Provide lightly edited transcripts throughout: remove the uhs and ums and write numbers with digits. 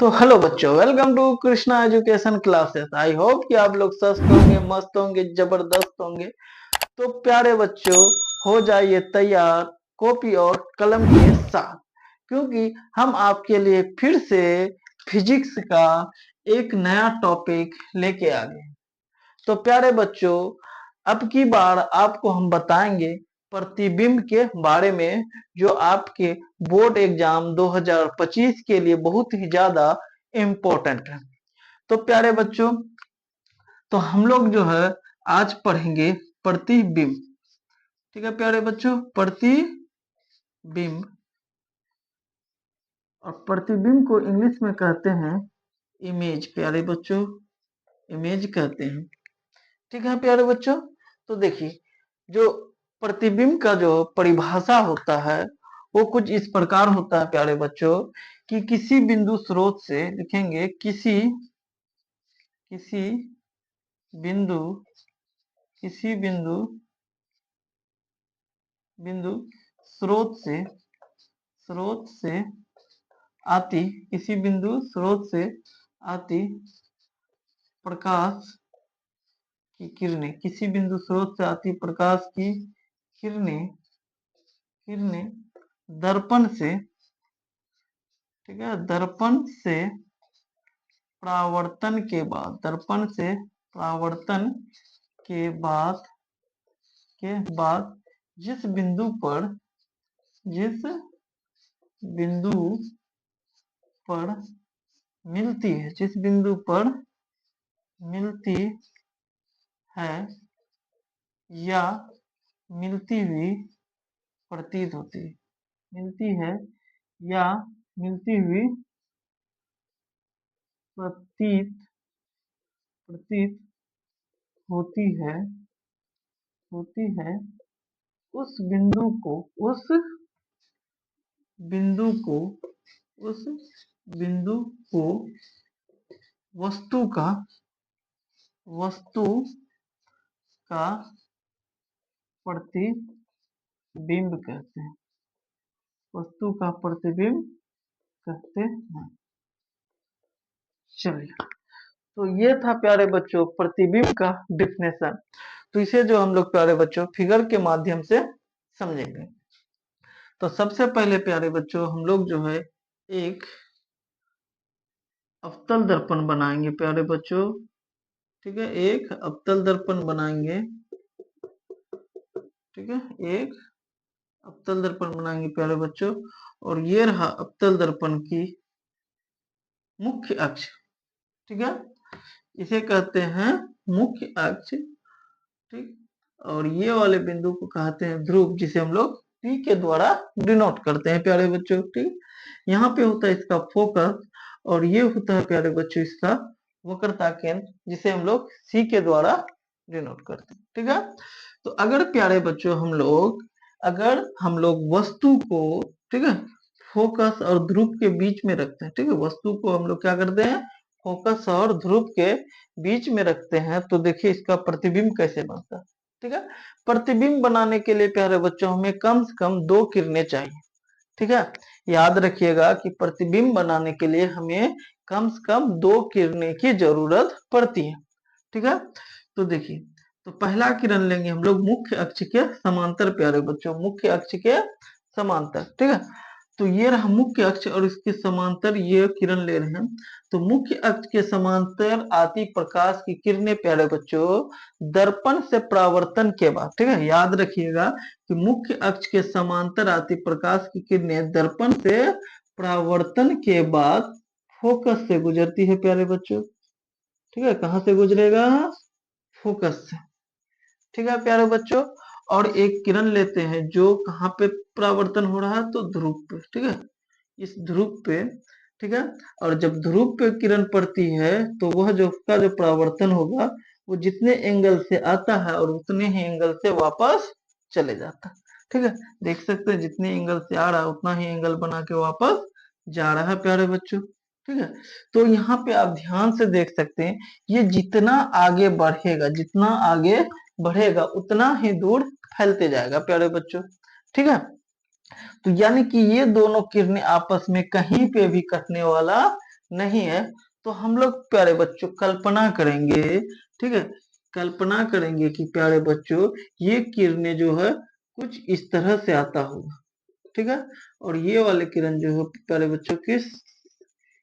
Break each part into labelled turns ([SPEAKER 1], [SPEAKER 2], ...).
[SPEAKER 1] तो हेलो बच्चों, welcome to Krishna Education Classes. I hope कि आप लोग स्वस्थ होंगे, मस्त होंगे, जबरदस्त होंगे। तो प्यारे बच्चों, हो जाइए तैयार कॉपी और कलम के साथ, क्योंकि हम आपके लिए फिर से फिजिक्स का एक नया टॉपिक लेके आ गए। तो प्यारे बच्चों, अब की बार आपको हम बताएंगे प्रतिबिंब के बारे में, जो आपके बोर्ड एग्जाम 2025 के लिए बहुत ही ज्यादा इम्पोर्टेंट है। तो प्यारे बच्चों, तो हम लोग जो है आज पढ़ेंगे प्रतिबिंब। ठीक है प्यारे बच्चों, प्रतिबिंब। और प्रतिबिंब को इंग्लिश में कहते हैं इमेज। प्यारे बच्चों, इमेज कहते हैं। ठीक है प्यारे बच्चों, तो देखिए, जो प्रतिबिंब का जो परिभाषा होता है वो कुछ इस प्रकार होता है प्यारे बच्चों, कि किसी बिंदु स्रोत से लिखेंगे, किसी किसी बिंदु किसी बिंदु बिंदु स्रोत से आती किसी बिंदु स्रोत से आती प्रकाश की किरणें, किसी बिंदु स्रोत से आती प्रकाश की किरणें किरणें दर्पण से, ठीक है, दर्पण से परावर्तन के बाद जिस बिंदु पर मिलती है या मिलती हुई प्रतीत होती है, मिलती है या मिलती हुई प्रतीत प्रतीत होती है उस बिंदु को उस बिंदु को उस बिंदु को वस्तु का वस्तु का प्रतिबिंब कहते हैं। वस्तु का प्रतिबिंब कहते हैं। चलिए, तो ये था प्यारे बच्चों प्रतिबिंब का डिफिनेशन। तो इसे जो हम लोग प्यारे बच्चों फिगर के माध्यम से समझेंगे। तो सबसे पहले प्यारे बच्चों हम लोग जो है एक अवतल दर्पण बनाएंगे प्यारे बच्चों। ठीक है, एक अवतल दर्पण बनाएंगे। ठीक है, एक अवतल दर्पण बनाएंगे प्यारे बच्चों। और ये रहा अवतल दर्पण की मुख्य अक्ष। ठीक है, इसे कहते हैं मुख्य अक्ष। ठीक, और ये वाले बिंदु को कहते हैं ध्रुव, जिसे हम लोग P के द्वारा डिनोट करते हैं प्यारे बच्चों। ठीक, यहाँ पे होता है इसका फोकस, और ये होता है प्यारे बच्चों इसका वक्रता केंद्र, जिसे हम लोग C के द्वारा डिनोट करते हैं। ठीक है, तो अगर प्यारे बच्चों हम लोग वस्तु को, ठीक है, फोकस और ध्रुव के बीच में रखते हैं। ठीक है, वस्तु को हम लोग क्या करते हैं, फोकस और ध्रुव के बीच में रखते हैं, तो देखिए इसका प्रतिबिंब कैसे बनता है। ठीक है, प्रतिबिंब बनाने के लिए प्यारे बच्चों हमें कम से कम 2 किरणें चाहिए। ठीक है, याद रखिएगा कि प्रतिबिंब बनाने के लिए हमें कम से कम 2 किरणें की जरूरत पड़ती है। ठीक है, तो देखिए, तो पहला किरण लेंगे हम लोग मुख्य अक्ष के समांतर प्यारे बच्चों, मुख्य अक्ष के समांतर। ठीक है, तो ये रहा मुख्य अक्ष और इसके समांतर ये किरण ले रहे हैं। तो मुख्य अक्ष के समांतर आती प्रकाश की किरणें प्यारे बच्चों दर्पण से परावर्तन के बाद, ठीक है, याद रखिएगा कि मुख्य अक्ष के समांतर आती प्रकाश की किरणें दर्पण से परावर्तन के बाद फोकस से गुजरती है प्यारे बच्चों। ठीक है, कहां से गुजरेगा, फोकस से। ठीक है प्यारे बच्चों, और एक किरण लेते हैं जो कहाँ पे परावर्तन हो रहा है, तो ध्रुव पे। ठीक है, इस ध्रुव पे। ठीक है, और जब ध्रुव पे किरण पड़ती है तो वह जो उसका जो परावर्तन होगा वो जितने एंगल से आता है और उतने ही एंगल से वापस चले जाता है। ठीक है, देख सकते हैं जितने एंगल से आ रहा है उतना ही एंगल बना के वापस जा रहा है प्यारे बच्चों। ठीक है, तो यहाँ पे आप ध्यान से देख सकते हैं, ये जितना आगे बढ़ेगा उतना ही दूर फैलते जाएगा प्यारे बच्चों। ठीक है, तो यानी कि ये दोनों किरणें आपस में कहीं पे भी कटने वाला नहीं है, तो हम लोग प्यारे बच्चों कल्पना करेंगे, ठीक है, कल्पना करेंगे कि प्यारे बच्चों ये किरणें जो है कुछ इस तरह से आता होगा, ठीक है, और ये वाले किरण जो है प्यारे बच्चों किस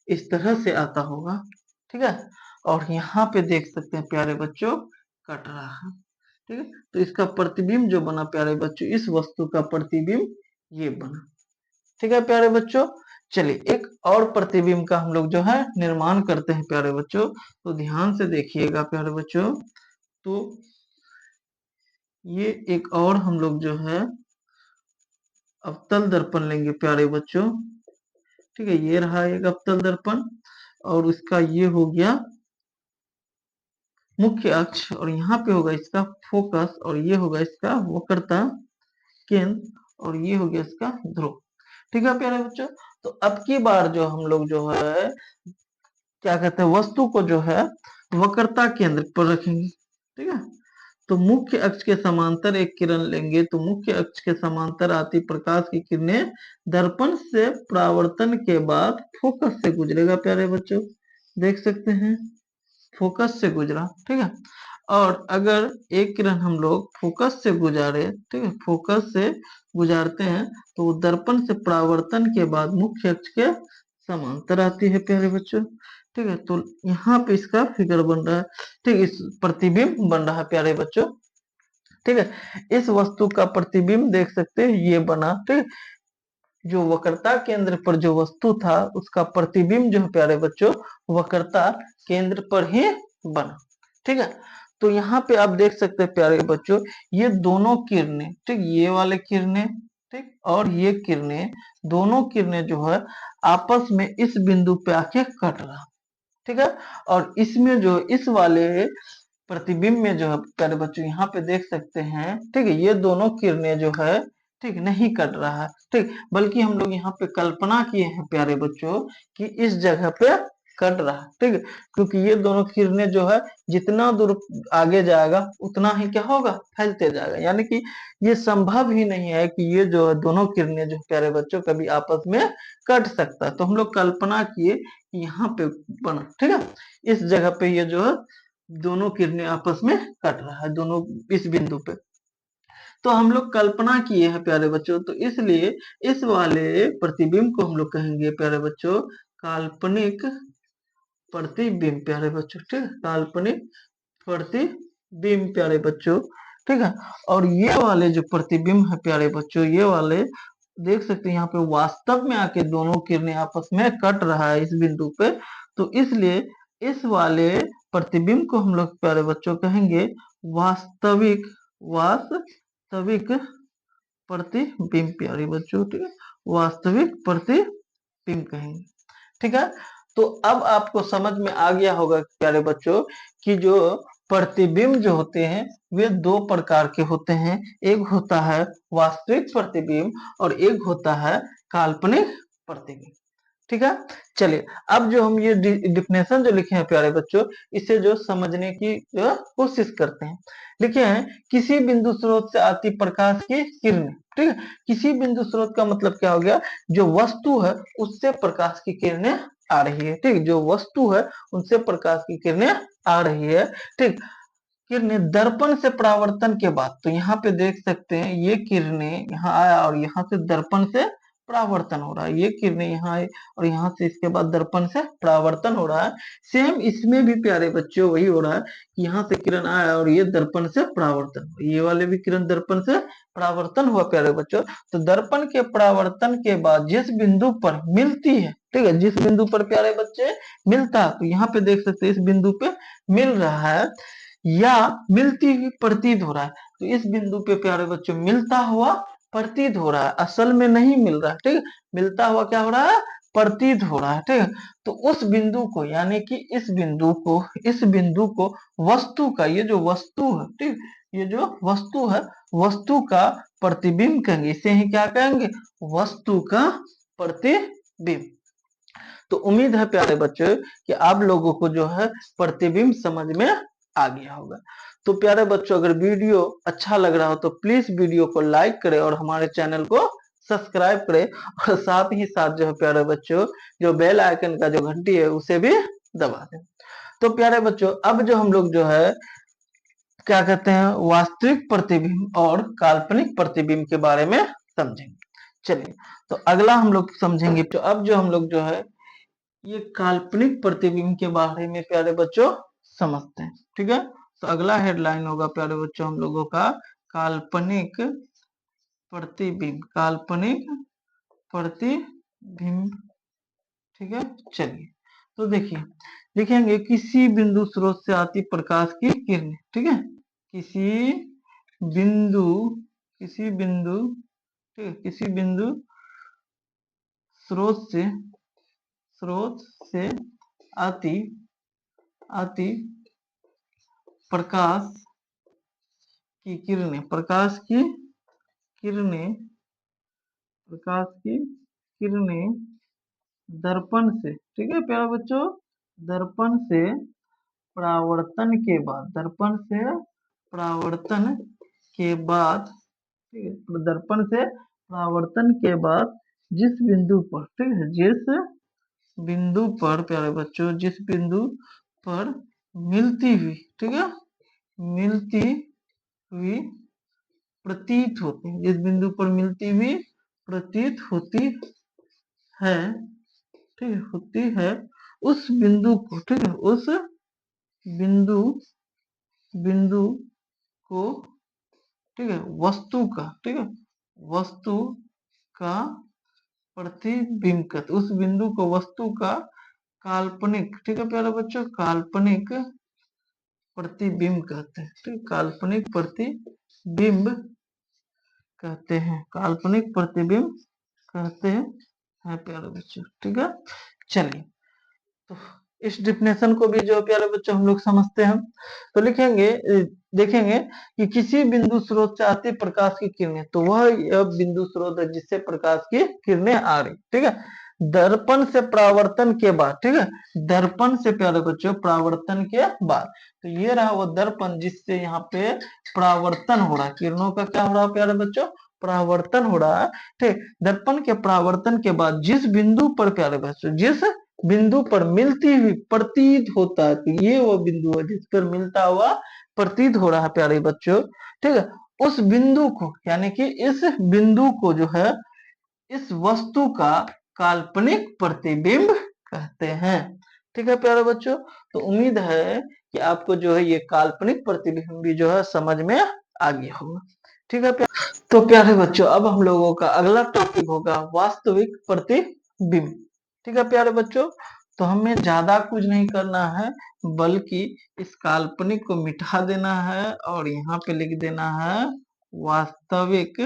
[SPEAKER 1] इस तरह से आता होगा, ठीक है, और यहाँ पे देख सकते हैं प्यारे बच्चों कट रहा है, ठीक है, तो इसका प्रतिबिंब जो बना प्यारे बच्चों, इस वस्तु का प्रतिबिंब ये बना, ठीक है प्यारे बच्चों। चलिए एक और प्रतिबिंब का हम लोग जो है निर्माण करते हैं प्यारे बच्चों, तो ध्यान से देखिएगा प्यारे बच्चों। तो ये एक और हम लोग जो है अवतल दर्पण लेंगे प्यारे बच्चों, ठीक है, ये रहा एक अवतल दर्पण, और उसका ये हो गया मुख्य अक्ष, और यहाँ पे होगा इसका फोकस, और ये होगा इसका वक्रता केंद्र, और ये हो गया इसका ध्रुव, ठीक है प्यारे बच्चों। तो अब की बार जो हम लोग जो है क्या कहते हैं, वस्तु को जो है वक्रता केंद्र पर रखेंगे, ठीक है, तो मुख्य अक्ष के समांतर एक किरण लेंगे, तो मुख्य अक्ष के समांतर आती प्रकाश की किरणें दर्पण से परावर्तन के बाद फोकस से गुजरेगा प्यारे बच्चों, देख सकते हैं फोकस से गुजरा, ठीक है, और अगर एक किरण हम लोग फोकस से गुजारे, ठीक है, फोकस से गुजारते हैं तो वो दर्पण से परावर्तन के बाद मुख्य अक्ष के समांतर आती है प्यारे बच्चों, ठीक है, तो यहाँ पे इसका फिगर बन रहा है, ठीक, इस प्रतिबिंब बन रहा है प्यारे बच्चों, ठीक है, इस वस्तु का प्रतिबिंब देख सकते हैं ये बना, ठीक, जो वक्रता केंद्र पर जो वस्तु था उसका प्रतिबिंब जो है प्यारे बच्चों वक्रता केंद्र पर ही बना, ठीक है, तो यहाँ पे आप देख सकते हैं प्यारे बच्चों ये दोनों किरणें, ठीक, ये वाले किरणें, ठीक, और ये किरणें, दोनों किरणें जो है आपस में इस बिंदु पे आके कट रहा, ठीक है, और इसमें जो इस वाले प्रतिबिंब में जो है प्यारे बच्चों यहाँ पे देख सकते हैं, ठीक है, ये दोनों किरणें जो है, ठीक, नहीं कट रहा है, ठीक, बल्कि हम लोग यहाँ पे कल्पना किए हैं प्यारे बच्चों कि इस जगह पे कट रहा है, ठीक है, क्योंकि ये दोनों किरणें जो है जितना दूर आगे जाएगा उतना ही क्या होगा फैलते जाएगा, यानी कि ये संभव ही नहीं है कि ये जो है दोनों किरणें जो प्यारे बच्चों कभी आपस में कट सकता है, तो हम लोग कल्पना किए कि यहाँ पे बना, ठीक है, इस जगह पे ये जो है दोनों किरणें आपस में कट रहा है, दोनों इस बिंदु पे, तो हम लोग कल्पना किए हैं प्यारे बच्चों, तो इसलिए इस वाले प्रतिबिंब को हम लोग कहेंगे प्यारे बच्चों काल्पनिक प्रतिबिंब प्यारे बच्चों, ठीक है, काल्पनिक प्रतिबिंब प्यारे बच्चों, ठीक है, और ये वाले जो प्रतिबिंब है प्यारे बच्चों, ये वाले देख सकते हैं यहाँ पे वास्तव में आके दोनों किरणें आपस में कट रहा है इस बिंदु पे, तो इसलिए इस वाले प्रतिबिंब को हम लोग प्यारे बच्चों कहेंगे वास्तविक वास्तविक प्रतिबिंब प्यारे बच्चों, ठीक है, वास्तविक प्रतिबिंब कहेंगे, ठीक है, तो अब आपको समझ में आ गया होगा प्यारे बच्चों कि जो प्रतिबिंब जो होते हैं वे दो प्रकार के होते हैं, एक होता है वास्तविक प्रतिबिंब और एक होता है काल्पनिक प्रतिबिंब, ठीक है। चलिए अब जो हम ये डिफिनेशन जो लिखे हैं प्यारे बच्चों इसे जो समझने की जो कोशिश करते हैं, लिखे हैं किसी बिंदु स्रोत से आती प्रकाश की किरणें, ठीक है, किसी बिंदु स्रोत का मतलब क्या हो गया, जो वस्तु है उससे प्रकाश की किरणें आ रही है, ठीक, जो वस्तु है उनसे प्रकाश की किरणें आ रही है, ठीक, किरणें दर्पण से परावर्तन के बाद, तो यहाँ पे देख सकते हैं ये किरणें यहाँ आया और यहाँ से दर्पण से परावर्तन हो रहा है, ये किरणें यहाँ आए और यहाँ से इसके बाद दर्पण से परावर्तन हो रहा है, सेम इसमें भी प्यारे बच्चों वही हो रहा है कि यहाँ से किरण आया और ये दर्पण से परावर्तन हुआ, ये वाले भी किरण दर्पण से परावर्तन हुआ प्यारे बच्चों, तो दर्पण के परावर्तन के बाद जिस बिंदु पर मिलती है, ठीक है, जिस बिंदु पर प्यारे बच्चे मिलता है, तो यहाँ पे देख सकते हैं इस बिंदु पे मिल रहा है या मिलती हुई प्रतीत हो रहा है, तो इस बिंदु पे प्यारे बच्चों मिलता हुआ प्रतीत हो रहा है, असल में नहीं मिल रहा है, ठीक है, मिलता हुआ क्या हो रहा है प्रतीत हो रहा है, ठीक है, तो उस बिंदु को यानी कि इस बिंदु को वस्तु का ये जो वस्तु है, ठीक, ये जो वस्तु है वस्तु का प्रतिबिंब कहेंगे, इसे ही क्या कहेंगे वस्तु का प्रतिबिंब। तो उम्मीद है प्यारे बच्चों कि आप लोगों को जो है प्रतिबिंब समझ में आ गया होगा। तो प्यारे बच्चों अगर वीडियो अच्छा लग रहा हो तो प्लीज वीडियो को लाइक करें और हमारे चैनल को सब्सक्राइब करें और साथ ही साथ जो है प्यारे बच्चों जो बेल आइकन का जो घंटी है उसे भी दबा दें। तो प्यारे बच्चों अब जो हम लोग जो है क्या कहते हैं वास्तविक प्रतिबिंब और काल्पनिक प्रतिबिंब के बारे में समझेंगे। चलिए तो अगला हम लोग समझेंगे। तो अब जो हम लोग जो है ये काल्पनिक प्रतिबिंब के बारे में प्यारे बच्चों समझते हैं। ठीक है, तो अगला हेडलाइन होगा प्यारे बच्चों हम लोगों का काल्पनिक प्रतिबिंब। काल्पनिक प्रतिबिंब। ठीक है, चलिए तो देखिए लिखेंगे किसी बिंदु स्रोत से आती प्रकाश की किरणें। ठीक है, किसी बिंदु ठीक है, किसी बिंदु स्रोत से आती प्रकाश की किरणें दर्पण से, ठीक है प्यारे बच्चों, दर्पण से परावर्तन के बाद ठीक है, तो दर्पण से परावर्तन के बाद जिस बिंदु पर, ठीक है, जिस बिंदु पर प्यारे बच्चों जिस बिंदु पर मिलती हुई, ठीक है, मिलती हुई प्रतीत होती है, जिस बिंदु पर मिलती हुई प्रतीत होती है, ठीक है, होती है, उस बिंदु को, ठीक है, उस बिंदु को, ठीक है, वस्तु का, ठीक है, वस्तु का प्रतिबिंब कहते, उस बिंदु को वस्तु का काल्पनिक, ठीक है प्यारे बच्चों, काल्पनिक प्रतिबिंब कहते हैं। ठीक, काल्पनिक प्रतिबिंब कहते हैं, काल्पनिक प्रतिबिंब कहते हैं प्यारे बच्चों। ठीक है, चलिए तो इस डिफिनेशन को भी जो प्यारे बच्चों हम लोग समझते हैं। तो लिखेंगे देखेंगे कि किसी बिंदु स्रोत से आती प्रकाश की किरणें, तो वह यह बिंदु स्रोत है जिससे प्रकाश की किरणें आ रही, ठीक है, दर्पण से परावर्तन के बाद, ठीक है, दर्पण से प्यारे बच्चों परावर्तन के बाद, तो ये रहा वो दर्पण जिससे यहाँ पे परावर्तन हो रहा है, किरणों का क्या हो रहा है प्यारे बच्चों, परावर्तन हो रहा है। ठीक, दर्पण के परावर्तन के बाद जिस बिंदु पर प्यारे बच्चों जिस बिंदु पर मिलती हुई प्रतीत होता है, तो ये वो बिंदु है जिस पर मिलता हुआ प्रतीत हो रहा है प्यारे बच्चों। ठीक है, उस बिंदु को यानी कि इस बिंदु को जो है इस वस्तु का काल्पनिक प्रतिबिंब कहते हैं। ठीक है प्यारे बच्चों, तो उम्मीद है कि आपको जो है ये काल्पनिक प्रतिबिंब भी जो है समझ में आ गया होगा। ठीक है तो प्यारे बच्चों अब हम लोगों का अगला टॉपिक होगा वास्तविक प्रतिबिंब। ठीक है प्यारे बच्चों, तो हमें ज्यादा कुछ नहीं करना है बल्कि इस काल्पनिक को मिटा देना है और यहाँ पे लिख देना है वास्तविक।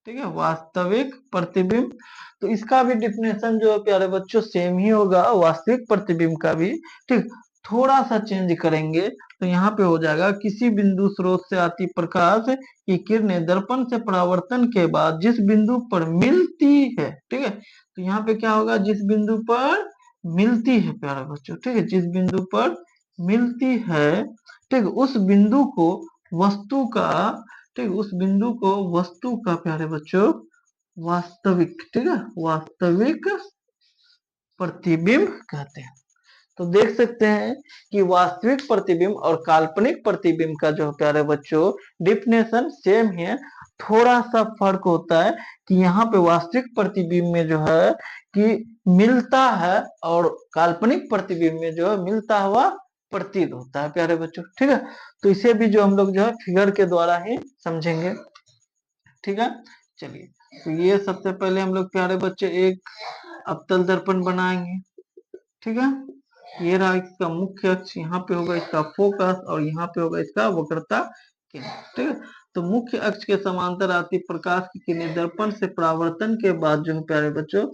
[SPEAKER 1] ठीक है, वास्तविक प्रतिबिंब। तो इसका भी डिफिनेशन जो है प्यारे बच्चों सेम ही होगा वास्तविक प्रतिबिंब का भी। ठीक, थोड़ा सा चेंज करेंगे तो यहाँ पे हो जाएगा किसी बिंदु स्रोत से आती प्रकाश की किरणें दर्पण से परावर्तन के बाद जिस बिंदु पर मिलती है, ठीक है, तो यहाँ पे क्या होगा जिस बिंदु पर मिलती है प्यारे बच्चों, ठीक है, जिस बिंदु पर मिलती है, ठीक, उस बिंदु को वस्तु का, ठीक, उस बिंदु को वस्तु का प्यारे बच्चों वास्तविक, ठीक है, वास्तविक प्रतिबिंब कहते हैं। तो देख सकते हैं कि वास्तविक प्रतिबिंब और काल्पनिक प्रतिबिंब का जो प्यारे बच्चों डिफिनेशन सेम है, थोड़ा सा फर्क होता है कि यहाँ पे वास्तविक प्रतिबिंब में जो है कि मिलता है और काल्पनिक प्रतिबिंब में जो है मिलता हुआ प्रतीत होता है प्यारे बच्चों। ठीक है, तो इसे भी जो हम लोग जो है फिगर के द्वारा ही समझेंगे। ठीक है, चलिए तो ये सबसे पहले हम लोग प्यारे बच्चे एक अवतल दर्पण बनाएंगे। ठीक है, ये रहा इसका मुख्य अक्ष, यहाँ पे होगा इसका फोकस और यहाँ पे होगा इसका वक्रता केंद्र। ठीक है, तो मुख्य अक्ष के समांतर आती प्रकाश की किरणें दर्पण से परावर्तन के बाद जो है प्यारे बच्चों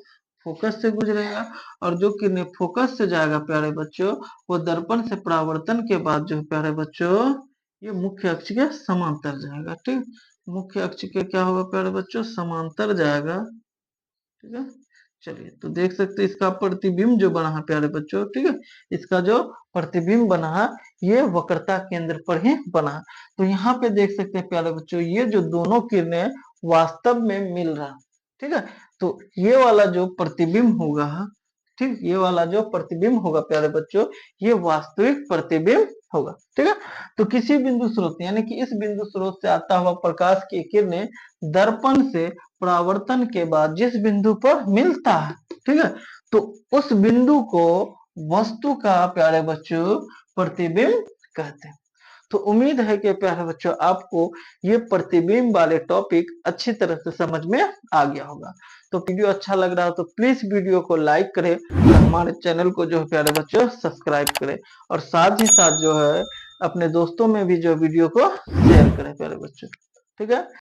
[SPEAKER 1] फोकस से गुजरेगा और जो किरणें फोकस से जाएगा प्यारे बच्चों वो दर्पण से परावर्तन के बाद जो है प्यारे बच्चों ये मुख्य अक्ष के समांतर जाएगा। ठीक, मुख्य अक्ष के क्या होगा प्यारे बच्चों समांतर जाएगा। ठीक है, चलिए तो देख सकते हैं इसका प्रतिबिंब जो बना है प्यारे बच्चों, ठीक है, इसका जो प्रतिबिंब बना है ये वक्रता केंद्र पर ही बना है। तो यहाँ पे देख सकते हैं प्यारे बच्चों ये जो दोनों किरणें वास्तव में मिल रहा, ठीक है। तो ये वाला जो प्रतिबिंब होगा, ठीक, ये वाला जो प्रतिबिंब होगा प्यारे बच्चों, ये वास्तविक प्रतिबिंब होगा। ठीक है। तो किसी बिंदु स्रोत यानी कि इस बिंदु स्रोत से आता हुआ प्रकाश की किरणें दर्पण से परावर्तन के बाद जिस बिंदु पर मिलता है, ठीक है, तो उस बिंदु को वस्तु का प्यारे बच्चों प्रतिबिंब कहते हैं। तो उम्मीद है कि प्यारे बच्चों आपको ये प्रतिबिंब वाले टॉपिक अच्छी तरह से समझ में आ गया होगा। तो वीडियो अच्छा लग रहा हो तो प्लीज वीडियो को लाइक करें और हमारे चैनल को जो है प्यारे बच्चों सब्सक्राइब करें, और साथ ही साथ जो है अपने दोस्तों में भी जो वीडियो को शेयर करें प्यारे बच्चों। ठीक है।